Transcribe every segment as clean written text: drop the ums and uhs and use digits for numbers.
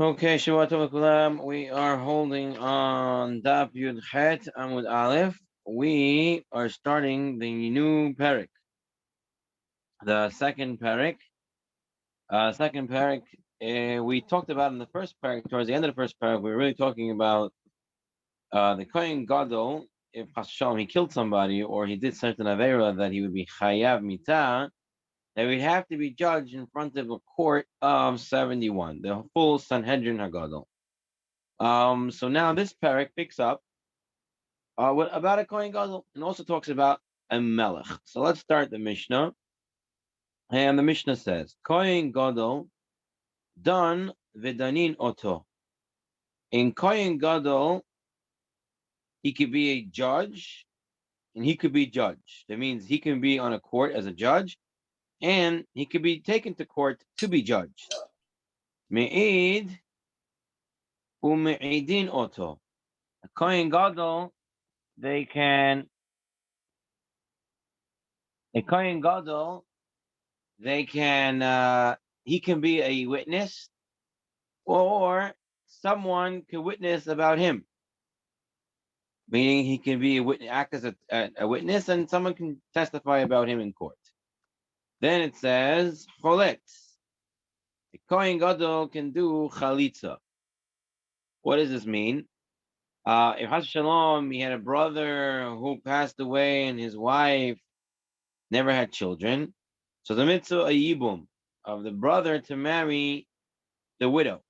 Okay, Shabbat Tov Kulam. We are holding on Daf Yud Het Amud Aleph. We are starting the new parak, the second parak. Second parak. We talked about in the first parak. Towards the end of the first parak, we were really talking about the Kohen Gadol. If Hashem he killed somebody or he did certain avera that he would be chayav mitah, that would have to be judged in front of a court of 71, the full Sanhedrin Hagadol. So now this parak picks up about a Kohen Gadol and also talks about a Melech. So let's start the Mishnah. And the Mishnah says, Kohen Gadol dan v'danin oto. In Kohen Gadol, he could be a judge and he could be judged. That means he can be on a court as a judge and he could be taken to court to be judged. Me'id u'me'idin oto. A Kohen Gadol, they can, a Kohen Gadol, they can he can be a witness or someone can witness about him, meaning he can be a witness, act as a witness, and someone can testify about him in court. Then it says choletz. The Kohen Gadol can do chalitza. What does this mean? If Has Shalom, he had a brother who passed away and his wife never had children, so the mitzvah a yibum of the brother to marry the widow.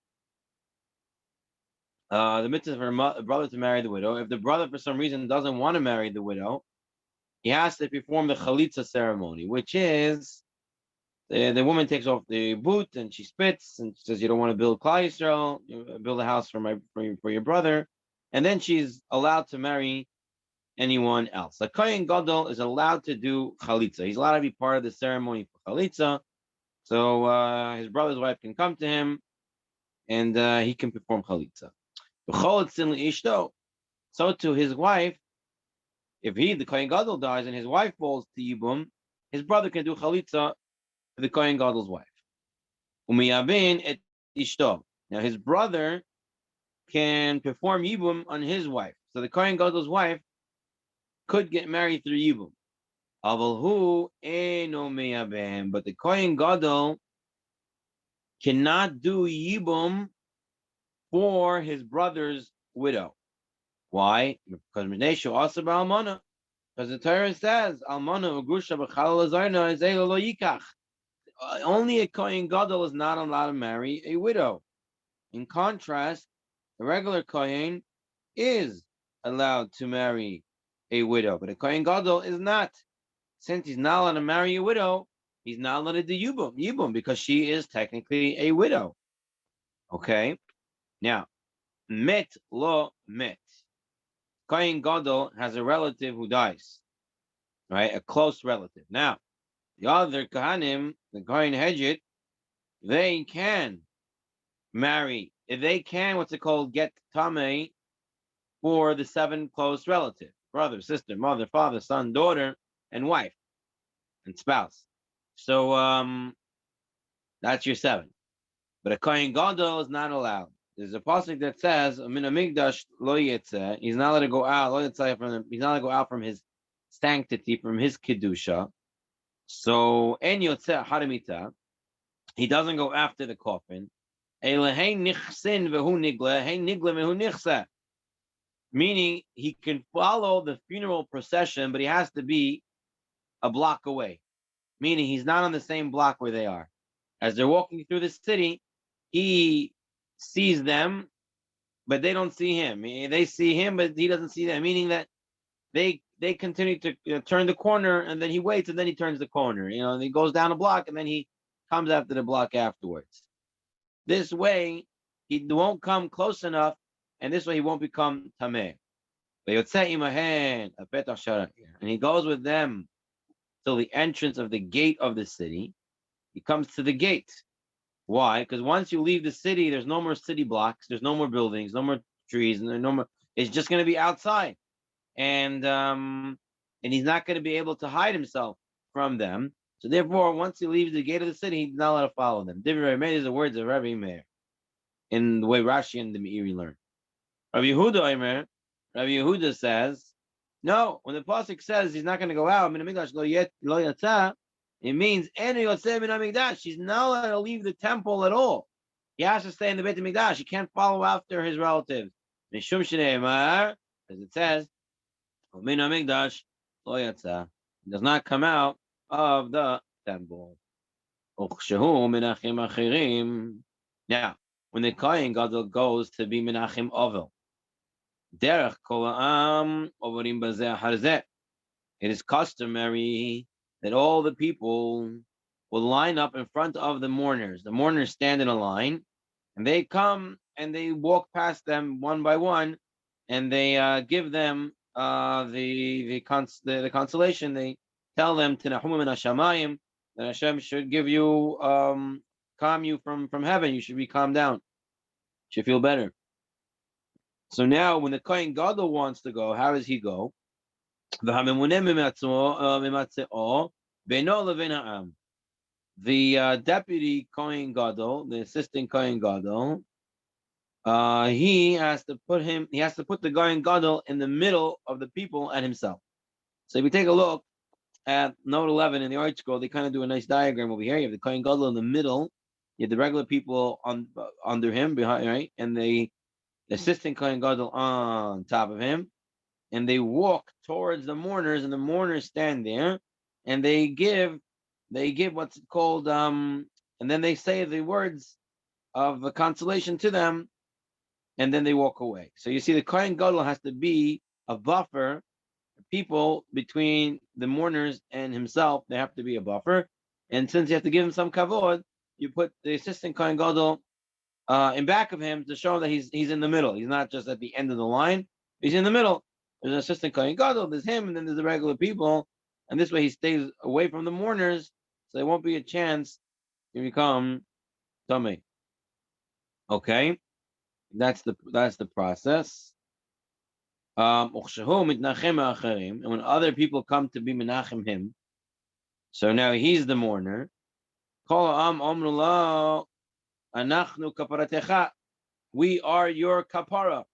The mitzvah for a brother to marry the widow. If the brother, for some reason, doesn't want to marry the widow, he has to perform the chalitza ceremony, which is the woman takes off the boot and she spits and says, "You don't want to build Klal Yisrael, build a house for your brother," and then she's allowed to marry anyone else. A Kohen Gadol is allowed to do chalitza. He's allowed to be part of the ceremony for chalitza. So his brother's wife can come to him, and he can perform chalitza. So to his wife, if the Kohen Gadol dies and his wife falls to Yibum, his brother can do chalitza for the Kohen Gadol's wife. Umiyabin et ishto. Now his brother can perform Yibum on his wife. So the Kohen Gadol's wife could get married through Yibum. Avalhu eno miyabin. But the Kohen Gadol cannot do Yibum for his brother's widow. Why? Because the Torah says, Almana ugrusha b'chalal azarna ezelo lo yikach. Only a Kohen Gadol is not allowed to marry a widow. In contrast, a regular Kohen is allowed to marry a widow, but a Kohen Gadol is not. Since he's not allowed to marry a widow, he's not allowed to do Yibum because she is technically a widow. Okay? Now, met lo met. Kohen Gadol has a relative who dies, right? A close relative. Now, the other Kohanim, the Kohen Hedjit, they can marry. If they can, what's it called? Get Tameh for the 7 close relatives: brother, sister, mother, father, son, daughter, and wife, and spouse. So that's your 7. But a Kohen Gadol is not allowed. There's a pasuk that says, "Min hamikdash lo yitzeh." He's not allowed to go out. He's not allowed to go out from his sanctity, from his kedusha. So en yotzeh haramita. He doesn't go after the coffin. Meaning he can follow the funeral procession, but he has to be a block away. Meaning he's not on the same block where they are. As they're walking through the city, he sees them, but they don't see him. They see him, but he doesn't see them. Meaning that they continue to turn the corner, and then he waits, and then he turns the corner. And he goes down a block, and then he comes after the block afterwards. This way, he won't come close enough, and this way he won't become tameh. And he goes with them till the entrance of the gate of the city. He comes to the gate. Why? Because once you leave the city, there's no more city blocks, there's no more buildings, no more trees, and no more. It's just going to be outside, and he's not going to be able to hide himself from them. So therefore, once he leaves the gate of the city, he's not allowed to follow them. Divrei Meir is the words of Rabbi Meir. in the way Rashi and the Meiri learn. Rabbi Yehuda says, no, when the pasuk says he's not going to go out, min hamikdash lo yatsa, it means enu yotzeh min hamikdash. He's not allowed to leave the temple at all. He has to stay in the Beit Hamikdash. He can't follow after his relatives. Mishum shneimar, as it says, min hamikdash lo yatsa. He does not come out of the temple. Ukshehu menachim achirim. Now, when the Kohen Gadol goes to be menachim ovel, derech kol ha'am ovarim bazeh harzeh. It is customary that all the people will line up in front of the mourners. The mourners stand in a line, and they come and they walk past them one by one, and they give them the consolation. They tell them Tinachumim min hashamayim, that Hashem should give you calm you from heaven. You should be calmed down. You should feel better. So now, when the Kohen Gadol wants to go, how does he go? The deputy Kohen Gadol, the assistant Kohen Gadol, he has to put the Kohen Gadol in the middle of the people and himself. So if you take a look at note 11 in the art scroll, they kind of do a nice diagram over here. You have the Kohen Gadol in the middle, you have the regular people under him, behind, right, and the assistant Kohen Gadol on top of him, and they walk towards the mourners, and the mourners stand there, and they give what's called and then they say the words of the consolation to them, and then they walk away. So you see, the Kohen Gadol has to be a buffer. People between the mourners and himself, they have to be a buffer. And since you have to give him some kavod, you put the assistant Kohen Gadol in back of him to show that he's in the middle. He's not just at the end of the line. He's in the middle. There's an assistant Kohen Gadol, there's him, and then there's the regular people. And this way he stays away from the mourners, so there won't be a chance to become tamei. Okay, that's the process. And when other people come to be menachem him, so now he's the mourner. We are your kapara.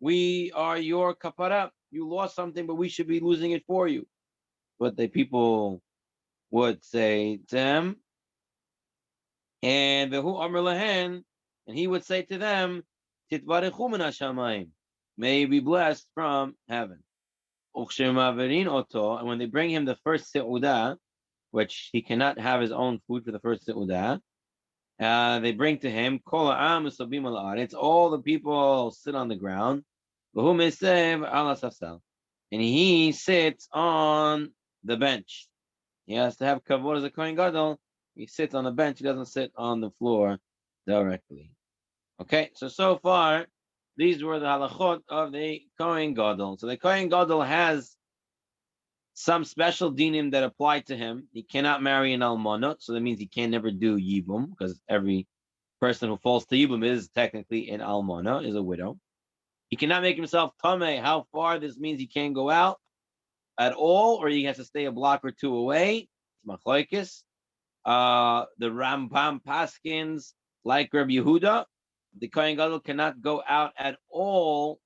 We are your kapara. You lost something, but we should be losing it for you. But the people would say to him, and he would say to them, Titvarechu min hashamayim, may you be blessed from heaven. And when they bring him the first seudah, which he cannot have his own food for the first seudah, they bring to him, it's all the people sit on the ground, and he sits on the bench. He has to have kavod as a Kohen Gadol. He sits on the bench. He doesn't sit on the floor directly. Okay, so far, these were the halachot of the Kohen Gadol. So the Kohen Gadol has some special dinim that apply to him. He cannot marry an almana, so that means he can never do yibum, because every person who falls to yibum is technically an almana, is a widow. He cannot make himself tamei. How far? This means he can't go out at all, or he has to stay a block or two away. It's machlokes. The Rambam paskins, like Rabbi Yehuda, the Kohen Gadol cannot go out at all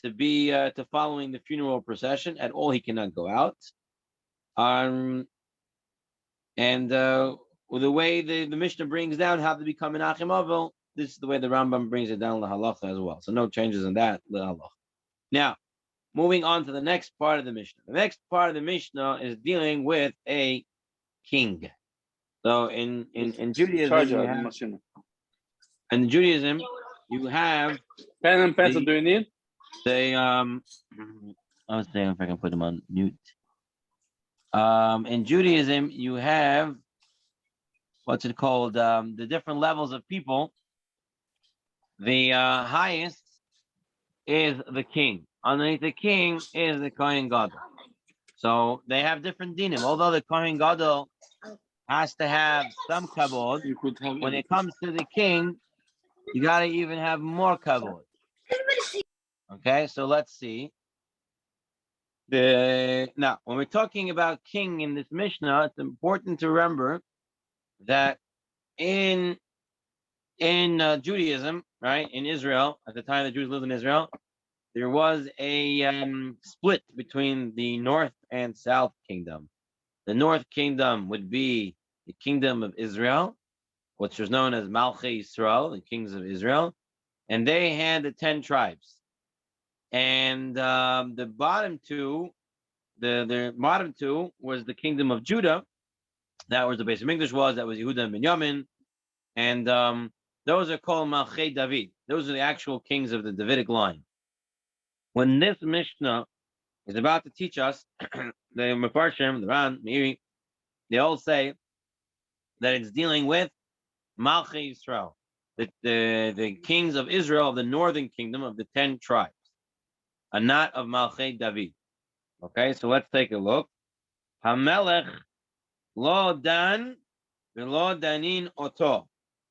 to be to following the funeral procession. At all, he cannot go out. And the way the Mishnah brings down how to become an Achim Avel, this is the way the Rambam brings it down the halacha as well. So no changes in that the halacha. Now, moving on to the next part of the Mishnah. The next part of the Mishnah is dealing with a king. So in Judaism, you have pen and pencil. Do you need? I was saying if I can put them on mute. In Judaism, you have what's it called? The different levels of people. The highest is the king. Underneath the king is the Kohen Gadol. So they have different dinim. Although the Kohen Gadol has to have some kavod, when it comes to the king, you got to even have more kavod. Okay, so let's see. Now, when we're talking about king in this Mishnah, it's important to remember that in in Judaism, right, in Israel, at the time the Jews lived in Israel, there was a split between the North and South Kingdom. The North Kingdom would be the Kingdom of Israel, which was known as Malchei Yisrael, the kings of Israel, and they had the 10 tribes. And the bottom two, the bottom two was the Kingdom of Judah. That was the base of English was. That was Yehuda and Benjamin. And those are called Malchei David. Those are the actual kings of the Davidic line. When this Mishnah is about to teach us, the Mefarshim, the Ran, Meiri, they all say that it's dealing with Malchei Yisrael, the kings of Israel, of the northern kingdom of the 10 tribes, and not of Malchei David. Okay, so let's take a look. Hamelech lo dan v'lo danin oto.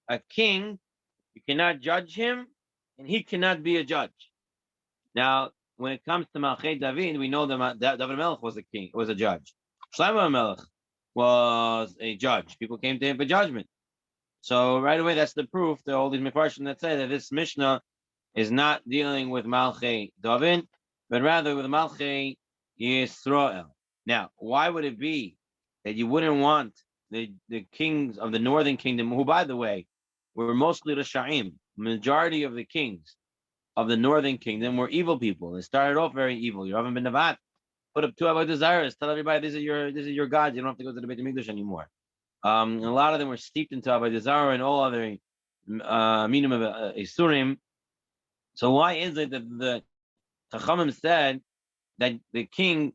A king, you cannot judge him, and he cannot be a judge. Now, when it comes to Malchei David, we know that David Melech was a king, was a judge. Shlomo Melech was a judge. People came to him for judgment. So right away, that's the proof to all these Mefarshim that say that this Mishnah is not dealing with Malchei David, but rather with Malchei Yisrael. Now, why would it be that you wouldn't want the kings of the northern kingdom, who, by the way, were mostly Rashaim, majority of the kings of the northern kingdom were evil people. They started off very evil. Yeravam ben Nevat put up 2 avodah zaros, tell everybody this is your gods. You don't have to go to the Beit HaMikdash anymore. And a lot of them were steeped into avodah zarah and all other minim of isurim. So why is it that the Chachamim said that the king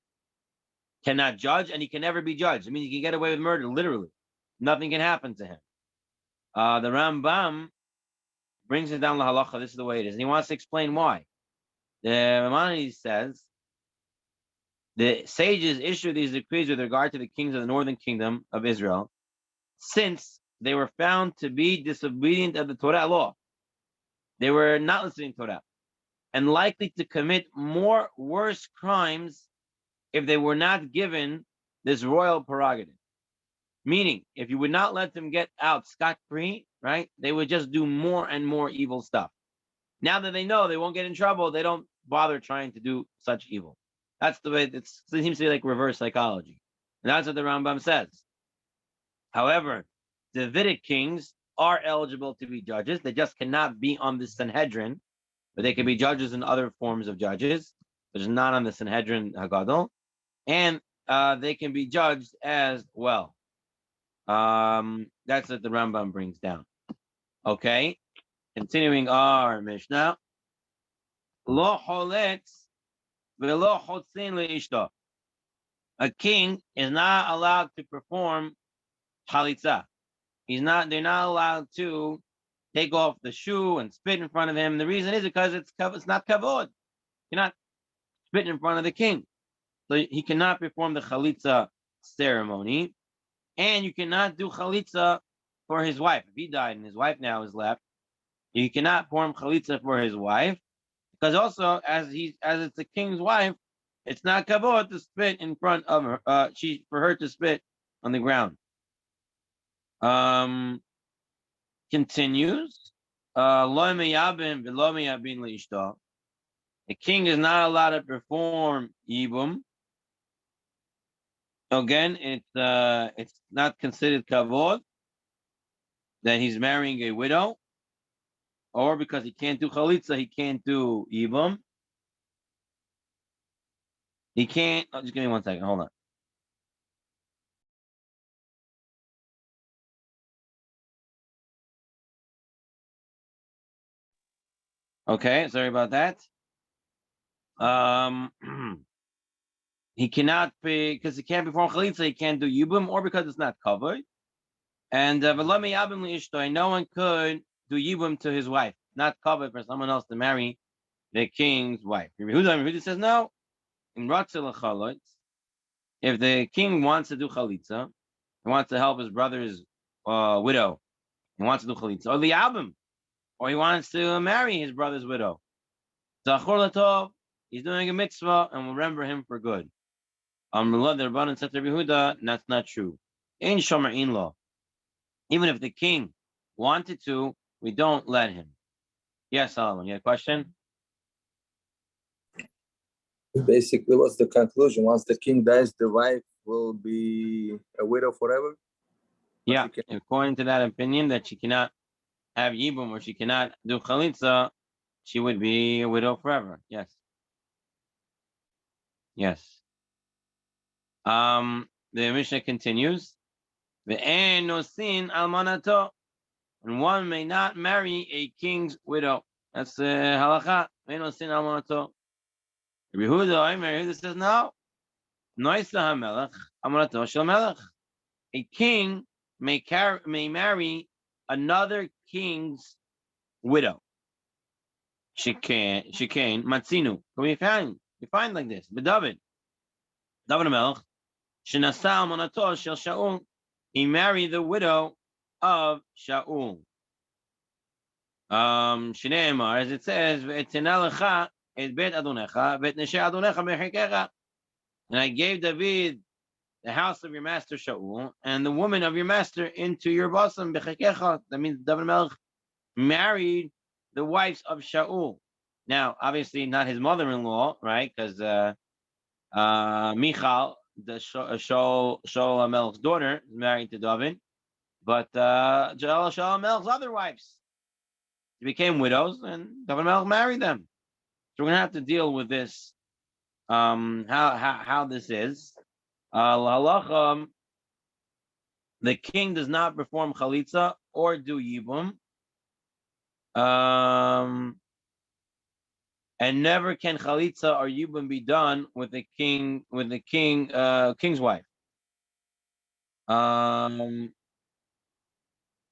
cannot judge and he can never be judged? I mean, he can get away with murder, literally. Nothing can happen to him. The Rambam brings it down to halacha. This is the way it is, and he wants to explain why. The Maimonides says the sages issued these decrees with regard to the kings of the northern kingdom of Israel, since they were found to be disobedient of the Torah law. They were not listening to Torah, and likely to commit more worse crimes if they were not given this royal prerogative. Meaning, if you would not let them get out scot-free, right, they would just do more and more evil stuff. Now that they know they won't get in trouble, they don't bother trying to do such evil. That's the way it seems to be like reverse psychology. And that's what the Rambam says. However, Davidic kings are eligible to be judges. They just cannot be on the Sanhedrin, but they can be judges in other forms of judges, which is not on the Sanhedrin Hagadol. And they can be judged as well. That's what the Rambam brings down. Okay, continuing our Mishnah. Lo choletz velo chotzin leishto. A king is not allowed to perform chalitza. They're not allowed to take off the shoe and spit in front of him. The reason is because it's not kavod. You cannot spit in front of the king. So he cannot perform the chalitza ceremony. And you cannot do chalitza for his wife. If he died and his wife now is left, you cannot perform chalitza for his wife, because also as it's the king's wife, it's not kavod to spit in front of her. For her to spit on the ground. Continues. The king is not allowed to perform yibum. Again, it's not considered kavod that he's marrying a widow, or because he can't do chalitza, he can't do yibum. He can't. Oh, just give me 1 second. Hold on. Okay, sorry about that. He cannot be, because he can't perform chalitza, he can't do yibum, or because it's not covered. And no one could do yibum to his wife, not covered for someone else to marry the king's wife. Yehuda says no. In Ratzil, if the king wants to do chalitza, he wants to help his brother's widow, he wants to do chalitza, or liabim, or he wants to marry his brother's widow. Zachor latov, he's doing a mitzvah and will remember him for good. The Rabbanan said to Yehuda, that's not true. In shomer in law, even if the king wanted to, we don't let him. Yes, Solomon, you had a question? Basically, what's the conclusion? Once the king dies, the wife will be a widow forever? Yeah, according to that opinion that she cannot have Yibum or she cannot do Chalitza, she would be a widow forever. Yes. Yes. The Mishnah continues. Ve'en nosin almanato. And one may not marry a king's widow. That's halacha. Ve'en nosin almanato. Yehuda says no. Noisa hamelech almanato shel melech. A king may marry another king's widow. Shikain matzinu. We find like this. But David Melech, shenasa almanato shel Shaul. He married the widow of Shaul. Shneimar, as it says, "V'etina lecha et bet adonecha, v'etneshe adonecha mechikecha." And I gave David the house of your master Shaul and the woman of your master into your bosom bechikecha. That means David Melech married the wives of Shaul. Now, obviously, not his mother-in-law, right? Because Michal, the Shaul Melech's daughter, is married to David, but Shaul Melech's other wives became widows, and David Melech married them. So we're gonna have to deal with this. How this is. Halacha, the king does not perform chalitza or do yibum. And never can chalitza or yibum be done with the king's wife.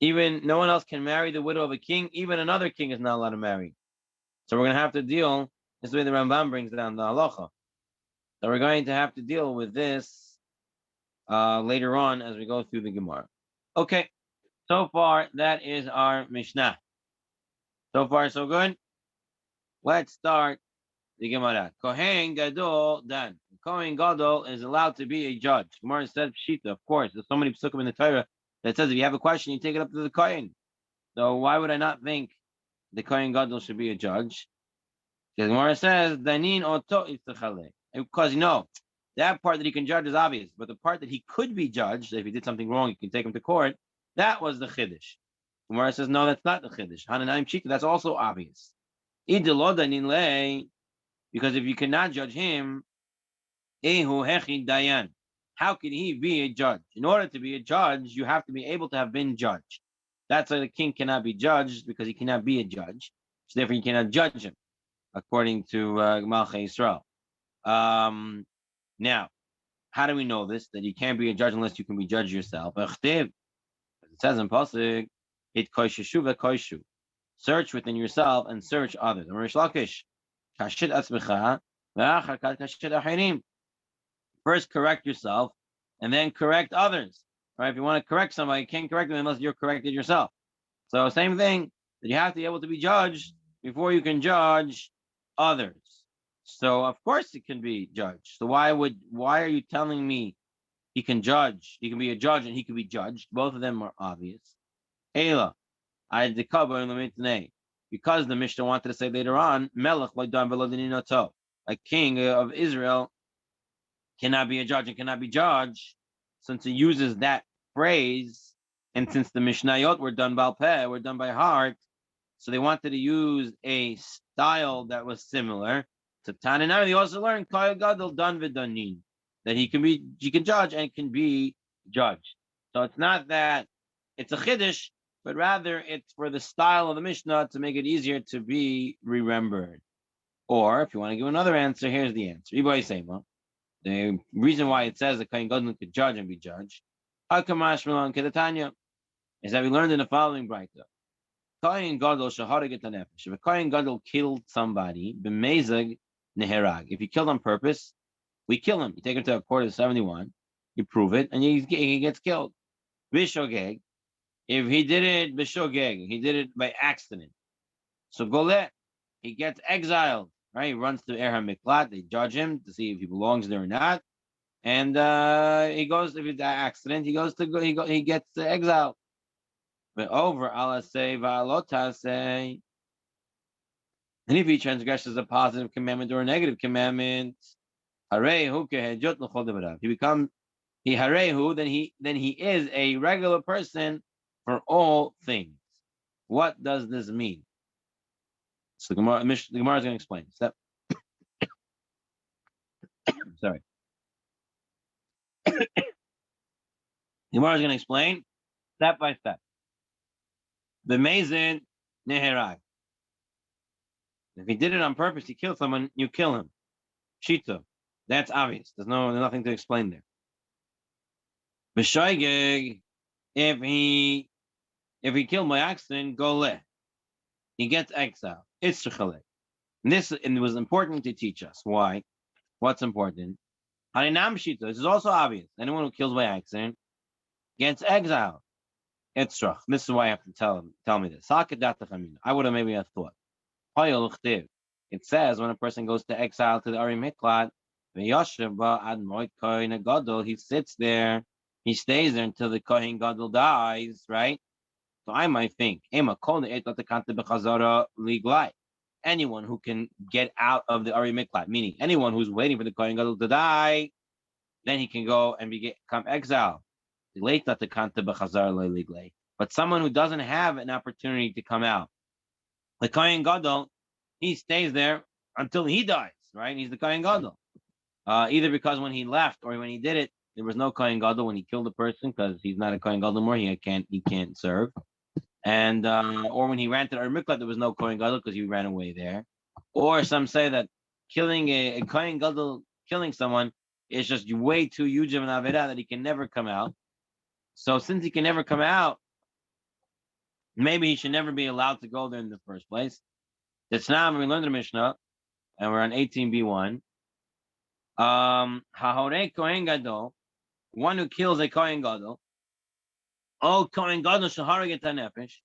Even no one else can marry the widow of a king. Even another king is not allowed to marry. So we're going to have to deal. This is the way the Rambam brings down the halacha. So we're going to have to deal with this later on as we go through the Gemara. Okay. So far, that is our Mishnah. So far, so good. Let's start the Gemara. Kohen Gadol Dan. Kohen Gadol is allowed to be a judge. Gemara said Pshita, of course. There's so many psukim in the Torah that says if you have a question, you take it up to the Kohen. So why would I not think the Kohen Gadol should be a judge? Because Gemara says Danin oto itzachale. Because that part that he can judge is obvious, but the part that he could be judged, if he did something wrong, you can take him to court. That was the chiddush. Gemara says no, that's not the chiddush. Hananayim Pshita, that's also obvious. Idelo Danin lei. Because if you cannot judge him, Ehu Hechi Dayan, how can he be a judge? In order to be a judge, you have to be able to have been judged. That's why the king cannot be judged, because he cannot be a judge. So therefore, you cannot judge him, according to Malchei Yisrael. Now, how do we know this? That you can't be a judge unless you can be judged yourself. It says in Pasuk, it koisheshu v'koishu. Search within yourself and search others. Rish Lakish. First correct yourself and then correct others. Right? If you want to correct somebody, you can't correct them unless you're corrected yourself. So same thing, that you have to be able to be judged before you can judge others. So of course it can be judged. So why are you telling me he can judge? He can be a judge and he can be judged. Both of them are obvious. Ela, I decouple in the mitnei. Because the Mishnah wanted to say later on, Melech a king of Israel cannot be a judge and cannot be judged, since he uses that phrase, and since the Mishnayot were done by peh, were done by heart, so they wanted to use a style that was similar to Tananai. They also learned Kohen Gadol Dan v'Danin, that he can judge and can be judged. So it's not that it's a chiddush, but rather it's for the style of the Mishnah to make it easier to be remembered. Or if you want to give another answer, here's the answer. The reason why it says that Kohen Gadol could judge and be judged is that we learned in the following brayta. Kohen Gadol shahareg et hanefesh. If a Kohen Gadol killed somebody, b'mezag neherag. If he killed on purpose, we kill him. You take him to a court of 71, you prove it, and he gets killed. Bishogeg. If he did it b'shogeg, he did it by accident. So golet, he gets exiled, right? He runs to Er HaMiklat. They judge him to see if he belongs there or not, and he goes. If it's an accident, he gets exiled. But over Allah say va'alota say. And if he transgresses a positive commandment or a negative commandment, harehu kehejot l'chol devarav. He becomes he harehu, then he is a regular person for all things. What does this mean? So the Gemara is going to explain. Sorry. The Gemara is going to explain step by step. The Mazin Neherag. If he did it on purpose, he killed someone, you kill him. Shita. That's obvious. There's nothing to explain there. B'shoigeg, if he killed by accident, go le. He gets exiled. It's shechale. This was important to teach us. Why? What's important? Harinam shita. This is also obvious. Anyone who kills by accident gets exiled. It's trach. This is why I have to tell me this. I would have maybe have thought. It says when a person goes to exile to the Arim Miklat, he sits there, he stays there until the Kohen Gadol dies, right? So I might think, anyone who can get out of the Arim Miklat, meaning anyone who's waiting for the Kohen Gadol to die, then he can go and become exiled. But someone who doesn't have an opportunity to come out, the Kohen Gadol, he stays there until he dies, right? He's the Kohen Gadol. Either because when he left or when he did it, there was no Kohen Gadol when he killed a person because he's not a Kohen Gadol anymore. He can't serve. And or when he ran to the Miklat, there was no Kohen Gadol because he ran away there. Or some say that killing a Kohen Gadol, killing someone is just way too huge of an Avera that he can never come out. So since he can never come out, maybe he should never be allowed to go there in the first place. It's now we learned the Mishnah, and we're on 18b1. Hahore Kohen Gadol, one who kills a Kohen Gadol, Kohen Gadol shaharag nefesh,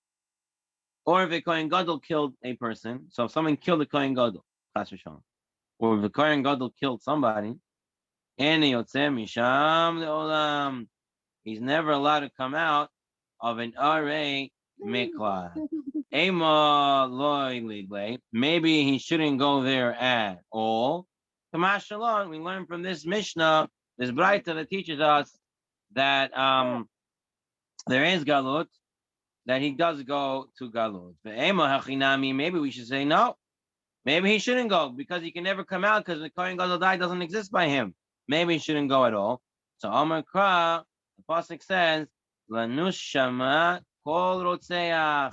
or if a Kohen Gadol killed a person, so if someone killed a Kohen Gadol, or if a Kohen Gadol killed somebody, and misham he's never allowed to come out of an Arei Miklat. Maybe he shouldn't go there at all. Kamashalon, we learn from this Mishnah, this Braita that teaches us that there is Galut, that he does go to Galut. Maybe we should say no. Maybe he shouldn't go because he can never come out because the Kohen Gadol died doesn't exist by him. Maybe he shouldn't go at all. So Amar Kra, the pasuk says, "Lanushama kol rotzeach."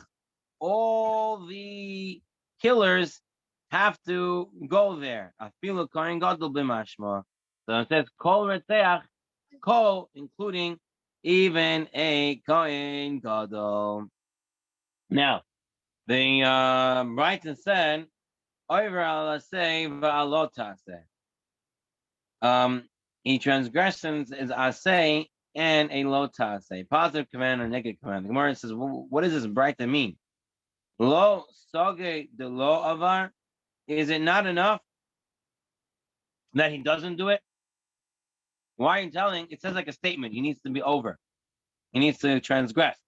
All the killers have to go there. Afilu Kohen Gadol b'mashma. So it says kol rotzeach, kol, including even a Kohen Gadol. Now, the Brighton said, "Over Allah say va'alota say." He transgressions is asay and a lotase, positive command or negative command. The Gemara says, what does this Brighton mean? Lo soge the lo avar. Is it not enough that he doesn't do it? Why are you telling? It says like a statement. He needs to be over. He needs to transgress.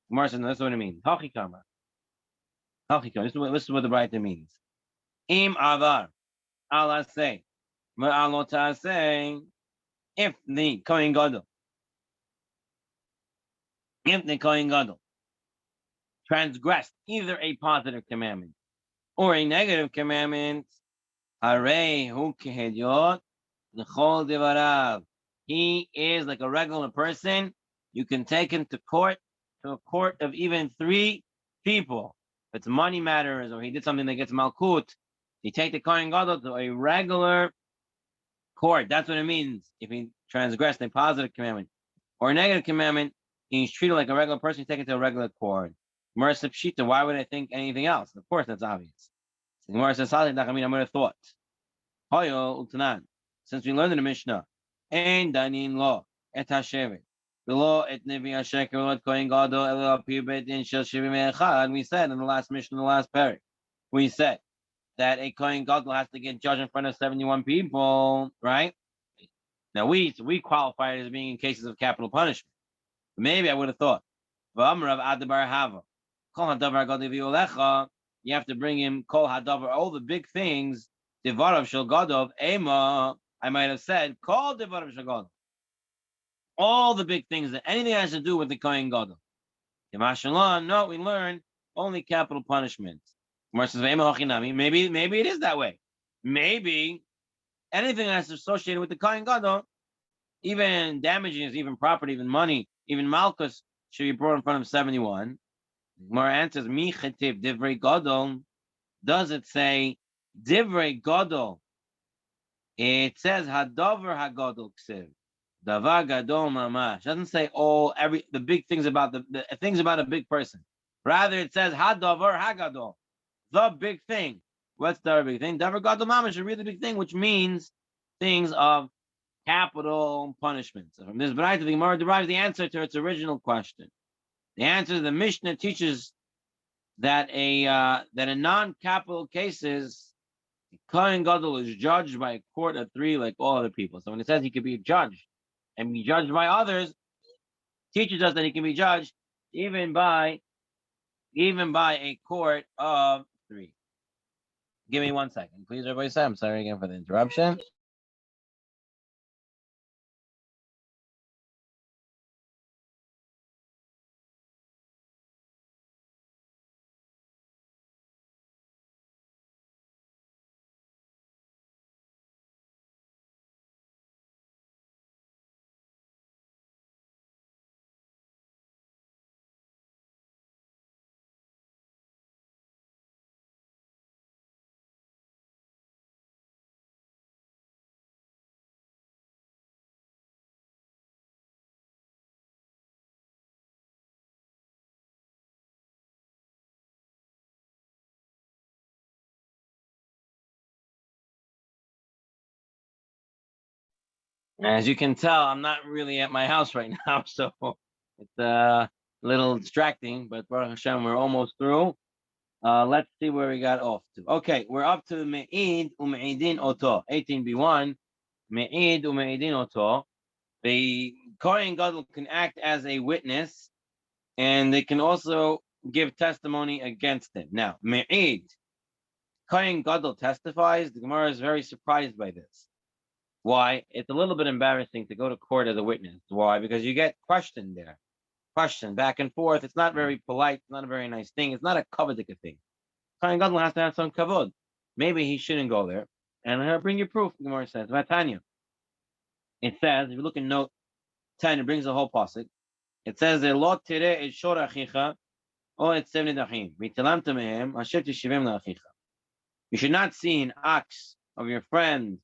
Gemara says, no, that's what it means. Hachikama. Hachikama. This is what the Brighton means. Im avar. Allah say. Ma'alota say. If the Kohen Gadol transgressed either a positive commandment or a negative commandment, he is like a regular person. You can take him to court, to a court of even 3 people. If it's money matters or he did something that gets malkut, you take the Kohen Gadol to a regular court. That's what it means. If he transgressed a positive commandment or a negative commandment, he's treated like a regular person, he's taken to a regular court. Gemara says, Pshita, why would I think anything else? Of course, that's obvious. So Gemara says, I would have thought. Since we learned in the Mishnah, Ein Danin Lo, Et HaShevet, Lo Et Nevi HaSheker, Lo Et Kohen Gadol, Elo Apir Beit Din Shel Shivim Echad, we said in the last Mishnah, in the last parak, we said that a Kohen Gadol has to get judged in front of 71 people, right? Now we qualify it as being in cases of capital punishment. Maybe I would have thought V'amrav adabar hava. Kol hadavar gadol v'yolecha. You have to bring him kol hadavar, all the big things. Devarav shel gadol ema. I might have said kol devarav shel gadol. All the big things that anything has to do with the kohen gadol. No, we learn only capital punishments. Maybe it is that way. Maybe anything that's associated with the kohen gadol, even damages, even property, even money, even malchus, should be brought in front of 71. More answers, mi chetiv divrei gadol. Does it say divrei gadol? It says hadover hagadol ksiv. Davar gadol mamash. Doesn't say the big things about the things about a big person. Rather, it says hadover hagadol, the big thing. What's the big thing? Davar gadol mamash, a really big thing, which means things of capital punishment. So from this Braita, the Gemara derives the answer to its original question. The answer to the Mishnah teaches that in non-capital cases, Kohen Gadol is judged by a court of three like all other people. So when it says he could be judged and be judged by others, teaches us that he can be judged even by a court of three. Give me 1 second, please, everybody. Say, I'm sorry again for the interruption. As you can tell, I'm not really at my house right now, so it's a little distracting, but Baruch Hashem, we're almost through. Let's see where we got off to. Okay, we're up to Me'id u'Me'idin Oto, 18b1. Me'id u'Me'idin Oto. The Kohen Gadol can act as a witness, and they can also give testimony against him. Now, Me'id, Kohen Gadol testifies. The Gemara is very surprised by this. Why? It's a little bit embarrassing to go to court as a witness. Why? Because you get questioned there. Question back and forth. It's not very polite. It's not a very nice thing. It's not a kavod thing. Kohen Gadol has to have some kavod. Maybe he shouldn't go there. And I'll bring you proof, the Gemara says. Vatanya. It says, if you look in note 10, it brings the whole pasuk. It says, Lo tireh et shor achicha, o et sev nidachim, v'talamta mehem, asher tishivem la'achicha. You should not see an ox of your friend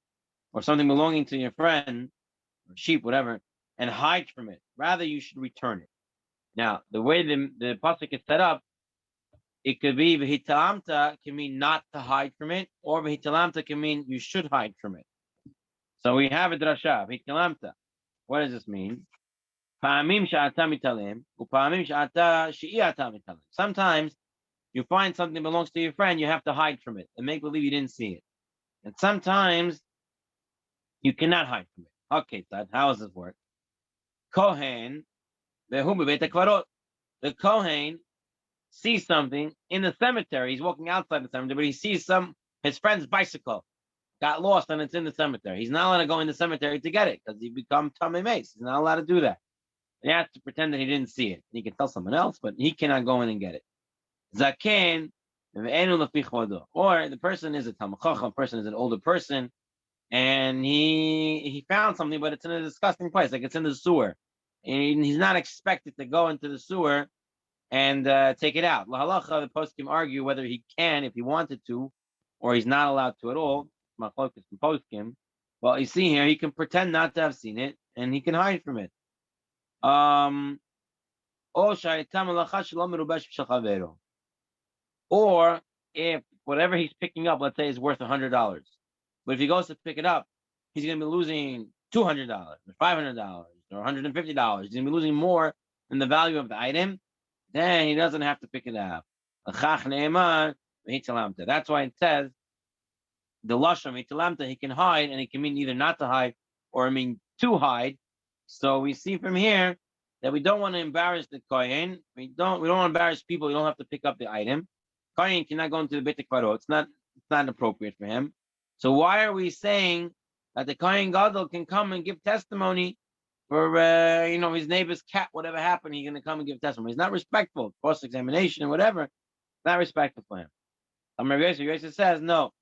or something belonging to your friend, or sheep, whatever, and hide from it. Rather, you should return it. Now, the way the pasuk is set up, it could be v'hitalamta can mean not to hide from it, or v'hitalamta can mean you should hide from it. So we have a drasha, v'hitalamta. What does this mean? Sometimes you find something that belongs to your friend, you have to hide from it and make believe you didn't see it. And sometimes you cannot hide from it. Okay, Tad, how does this work? Kohen, the Kohen sees something in the cemetery. He's walking outside the cemetery, but he sees his friend's bicycle got lost and it's in the cemetery. He's not allowed to go in the cemetery to get it because he become Tamei Mace. He's not allowed to do that. He has to pretend that he didn't see it. He can tell someone else, but he cannot go in and get it. Zaken, or the person is a Talmid Chacham, person is an older person, and he found something, but it's in a disgusting place, like it's in the sewer. And he's not expected to go into the sewer and take it out. Lahalacha, the poskim argue whether he can, if he wanted to, or he's not allowed to at all. Machlokes from poskim. Well, you see here, he can pretend not to have seen it, and he can hide from it. Or if whatever he's picking up, let's say, is worth $100, but if he goes to pick it up, he's going to be losing $200 or $500 or $150. He's going to be losing more than the value of the item. Then he doesn't have to pick it up. That's why it says the lashon italamta, he can hide, and it can mean either not to hide or mean to hide. So we see from here that we don't want to embarrass the kohen. We don't want to embarrass people. We don't have to pick up the item. Kohen cannot go into the Beit HaKvarot. It's not appropriate for him. So why are we saying that the Kohen Gadol can come and give testimony for his neighbor's cat, whatever happened, he's gonna come and give testimony. He's not respectful, cross-examination or whatever, not respectful for him. Rav Yosef says no.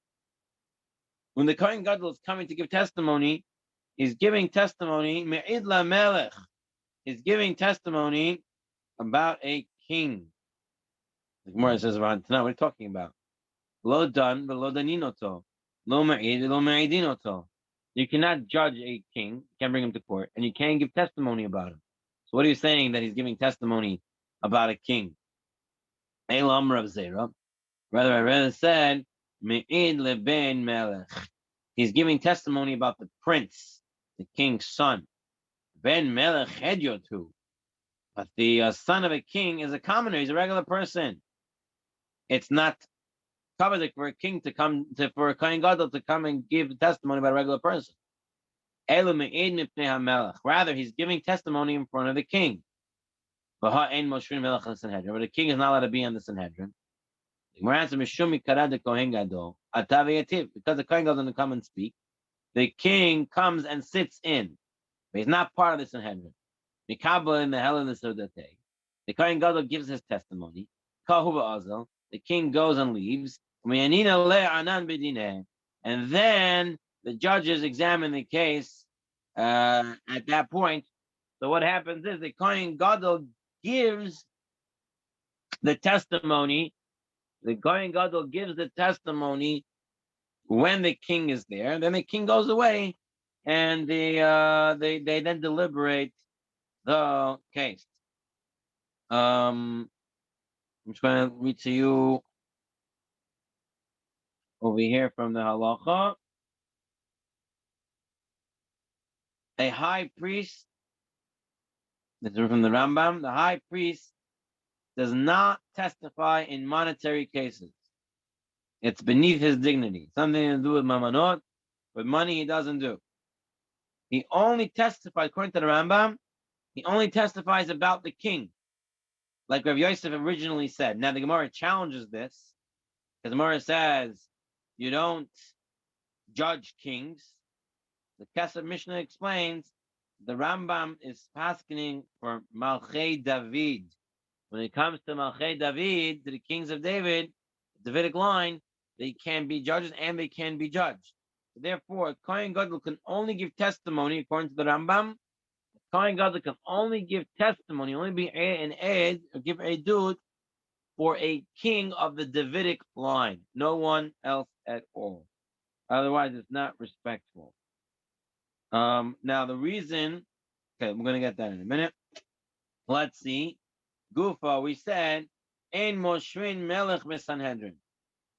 When the Kohen Gadol is coming to give testimony, he's giving testimony, Me'id la Melech. He's giving testimony about a king. The Gemara says around tonight, what are you talking about? Lo dan, but lo daninoto. Lo ma'id, lo ma'idinoto. You cannot judge a king, you can't bring him to court, and you can't give testimony about him. So what are you saying that he's giving testimony about a king? Elam Rav Zera. Rather, I rather said, Me'id leben melech. He's giving testimony about the prince, the king's son. Ben melech hedyotu. But the son of a king is a commoner, he's a regular person. It's not covered for a king to come for a Kohen Gadol to come and give testimony about a regular person. Rather, he's giving testimony in front of the king. But the king is not allowed to be on the Sanhedrin. Because the Kohen Gadol doesn't come and speak, the king comes and sits in. But he's not part of the Sanhedrin. In the Hellenes of the day, the Kohen Gadol gives his testimony. The king goes and leaves. And then the judges examine the case at that point. So what happens is the Kohen Gadol gives the testimony. The Kohen Gadol gives the testimony when the king is there. Then the king goes away, and they then deliberate the case. I'm just going to read to you over here from the halacha. A high priest, this is from the Rambam, the high priest does not testify in monetary cases. It's beneath his dignity. Something to do with mamanot, with money he doesn't do. He only testifies, according to the Rambam, he only testifies about the king, like Rav Yosef originally said. Now the Gemara challenges this, because the Gemara says, you don't judge kings. The Kesef Mishnah explains, the Rambam is paskening for Malchei David. When it comes to Malchei David, to the kings of David, the Davidic line, they can be judges and they can be judged. Therefore, Kohen Gadol can only give testimony, according to the Rambam. Kohen Gadol can only give testimony, only be an aid, or give edut for a king of the Davidic line. No one else at all. Otherwise, it's not respectful. Now, the reason, okay, we're going to get that in a minute. Let's see. Gufa, we said, Ein Moshrin Melech Sanhedrin.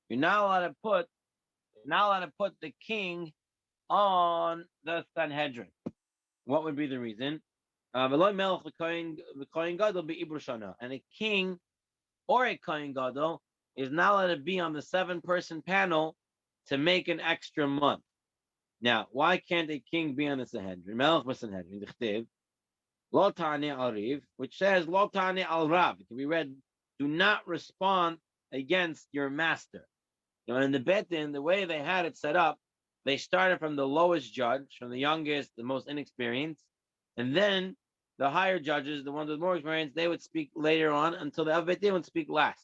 You're not allowed to put the king on the Sanhedrin. What would be the reason? And a king or a Kohen Gadol is not allowed to be on the 7-person panel to make an extra month. Now, why can't a king be on the Sanhedrin? Melech b'Sanhedrin, dichtiv, lo ta'aneh al riv, which says lo ta'aneh al rav. It can be read, do not respond against your master. In the Beit Din, the way they had it set up, they started from the lowest judge, from the youngest, the most inexperienced, and then the higher judges, the ones with more experience, they would speak later on until the Beit Din would speak last.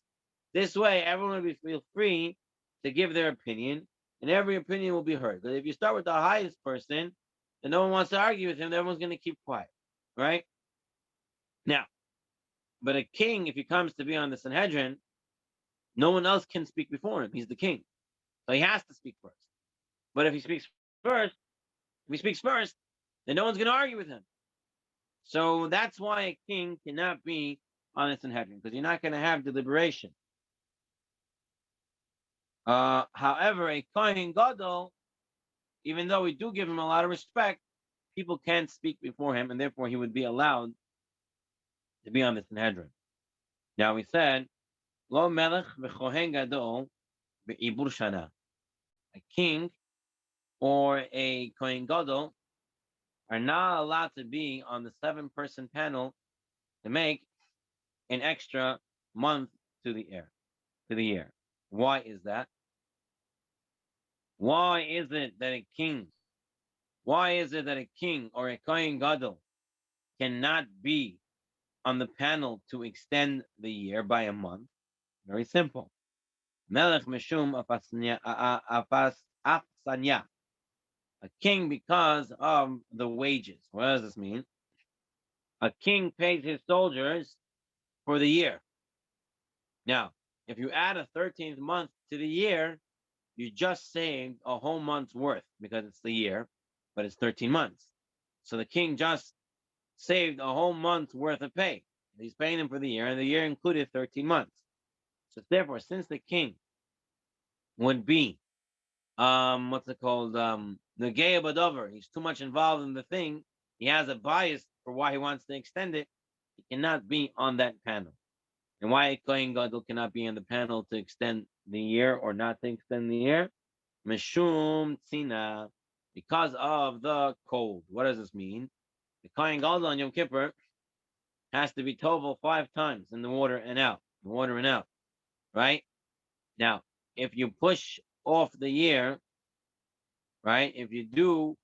This way, everyone would feel free to give their opinion, and every opinion will be heard. But if you start with the highest person, and no one wants to argue with him, everyone's going to keep quiet, right? Now, but a king, if he comes to be on the Sanhedrin, no one else can speak before him. He's the king. So he has to speak first. But if he speaks first, then no one's going to argue with him. So that's why a king cannot be on the Sanhedrin, because you're not going to have deliberation. However, a Kohen Gadol, even though we do give him a lot of respect, people can't speak before him, and therefore he would be allowed to be on the Sanhedrin. Now we said, Lo melech v'kohen gadol be'ibur shana. A king or a Kohen Gadol are not allowed to be on the 7-person panel to make an extra month to the year. Why is that? Why is it that a king or a Kohen Gadol cannot be on the panel to extend the year by a month? Very simple. Melech Mishum Afsanya. A king because of the wages. What does this mean? A king pays his soldiers for the year. Now, if you add a 13th month to the year, you just saved a whole month's worth because it's the year, but it's 13 months. So the king just saved a whole month's worth of pay. He's paying them for the year, and the year included 13 months. So therefore, since the king would be what's it called? The gay badover. He's too much involved in the thing. He has a bias for why he wants to extend it. He cannot be on that panel. And why a Kohen Gadol cannot be on the panel to extend the year or not to extend the year? Meshum tzina, because of the cold. What does this mean? The Kohen Gadol on Yom Kippur has to be tovel 5 times in the water and out, right? Now, if you push off the year, right? If you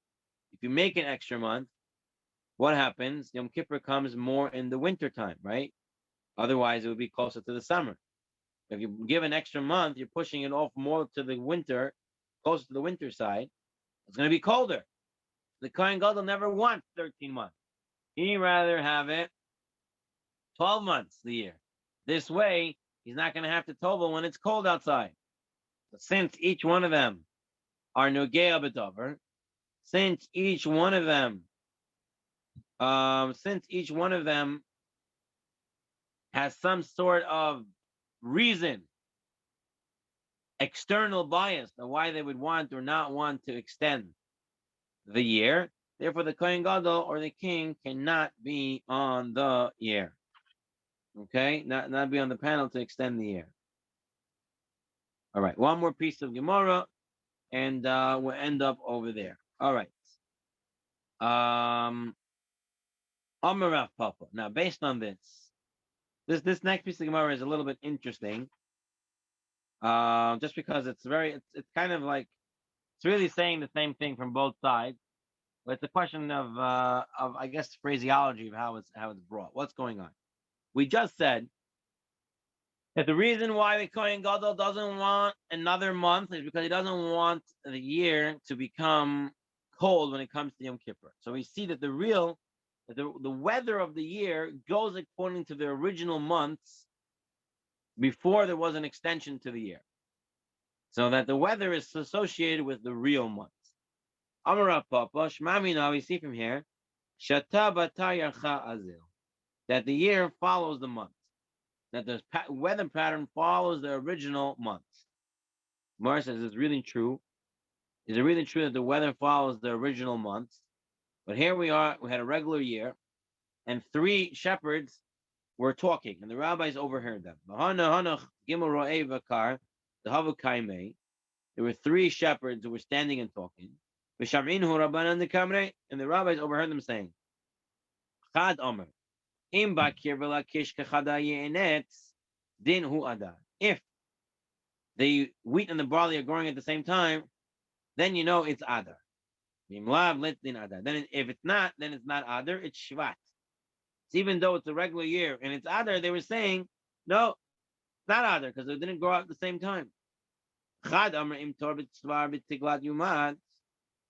make an extra month, what happens? Yom Kippur comes more in the winter time, right? Otherwise, it would be closer to the summer. If you give an extra month, you're pushing it off more to the winter, closer to the winter side. It's going to be colder. The Kohen Gadol never wants 13 months. He'd rather have it 12 months the year. This way, he's not going to have to tovel when it's cold outside. But since each one of them are nogea b'dover, since each one of them has some sort of reason, external bias of why they would want or not want to extend the year. Therefore, the Kohen Gadol or the king cannot be on the year. Okay, not be on the panel to extend the year. All right, one more piece of Gemara, and we'll end up over there. All right. Amarav Papa. Now, based on this next piece of Gemara is a little bit interesting. Just because it's kind of like it's really saying the same thing from both sides. But it's a question of I guess phraseology of how it's brought. What's going on? We just said that the reason why the Kohen Gadol doesn't want another month is because he doesn't want the year to become cold when it comes to Yom Kippur. So we see that the weather of the year goes according to the original months before there was an extension to the year. So that the weather is associated with the real months. Amar Papa, Shmami, now we see from here, Shata Batayarcha Azil, that the year follows the month, that the weather pattern follows the original months. Mara says, is it really true? Is it really true that the weather follows the original months? But here we are, we had a regular year, and 3 shepherds were talking, and the rabbis overheard them. There were 3 shepherds who were standing and talking. And the rabbis overheard them saying, if the wheat and the barley are growing at the same time, then you know it's Adar. Then if it's not, then it's not Adar, it's Shvat. So even though it's a regular year and it's Adar, they were saying, no, it's not Adar because it didn't grow out at the same time.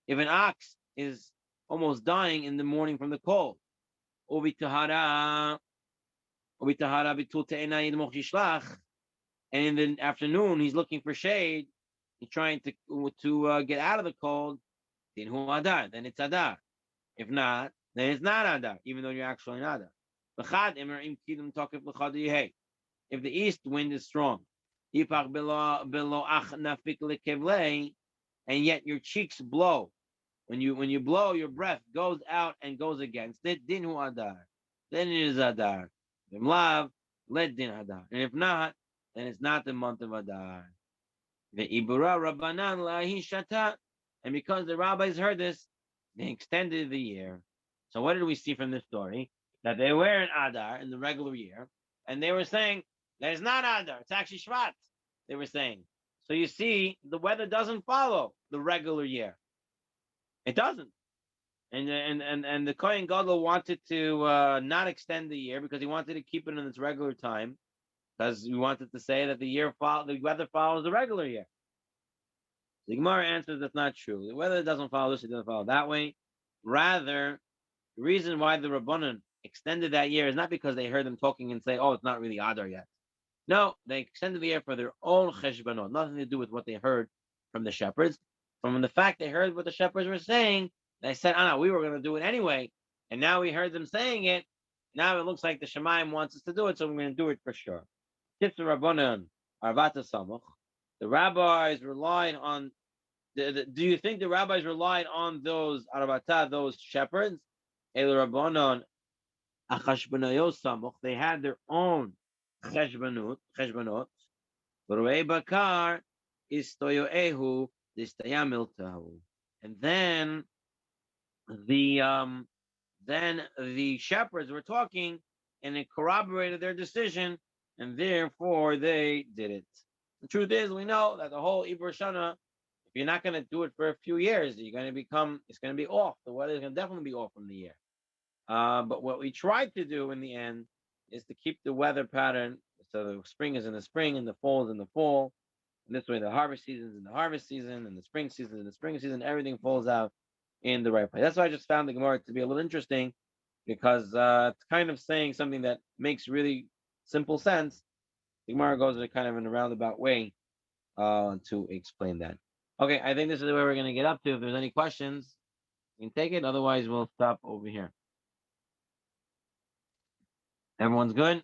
If an ox is almost dying in the morning from the cold, and in the afternoon he's looking for shade, he's trying to get out of the cold, then it's Adar. If not, then it's not Adar, even though you're actually not Adar. If the east wind is strong, and yet your cheeks blow, when you blow, your breath goes out and goes against it, dinhu Adar. Then it is Adar. Let din Adar. And if not, then it's not the month of Adar. And because the rabbis heard this, they extended the year. So what did we see from this story? that they were in Adar in the regular year, and they were saying that it's not Adar, it's actually Shvat. They were saying. So you see, the weather doesn't follow the regular year. It doesn't. And the Kohen Gadol wanted to not extend the year because he wanted to keep it in its regular time, because he wanted to say that the weather follows the regular year. The Gemara answers that's not true. The weather doesn't follow this, it doesn't follow that way. Rather, the reason why the Rabbanan extended that year is not because they heard them talking and say, "Oh, it's not really Adar yet." No, they extended the year for their own cheshbanot, nothing to do with what they heard from the shepherds. From the fact they heard what the shepherds were saying, they said, "Ah, no, we were going to do it anyway," and now we heard them saying it. Now it looks like the Shemaim wants us to do it, so we're going to do it for sure. Tifta Rabbanan Arvata Samuch. The rabbis relied on. Do you think the rabbis relied on those Arvata, those shepherds? El Rabbanon Achashbanayos Samuch. They had their own cheshbanot. Rei Bakar istoyoehu distayamiltahu. And then the shepherds were talking, and it corroborated their decision, and therefore they did it. The truth is, we know that the whole Iber Shana, if you're not going to do it for a few years, it's going to be off. The weather is going to definitely be off from the year. But what we tried to do in the end is to keep the weather pattern, so the spring is in the spring and the fall is in the fall. And this way the harvest season is in the harvest season and the spring season is in the spring season. Everything falls out in the right place. That's why I just found the Gemara to be a little interesting, because it's kind of saying something that makes really simple sense. The Gemara goes kind of in a roundabout way to explain that. Okay, I think this is where we're going to get up to. If there's any questions, you can take it. Otherwise, we'll stop over here. Everyone's good?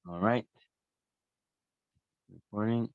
All right. Recording.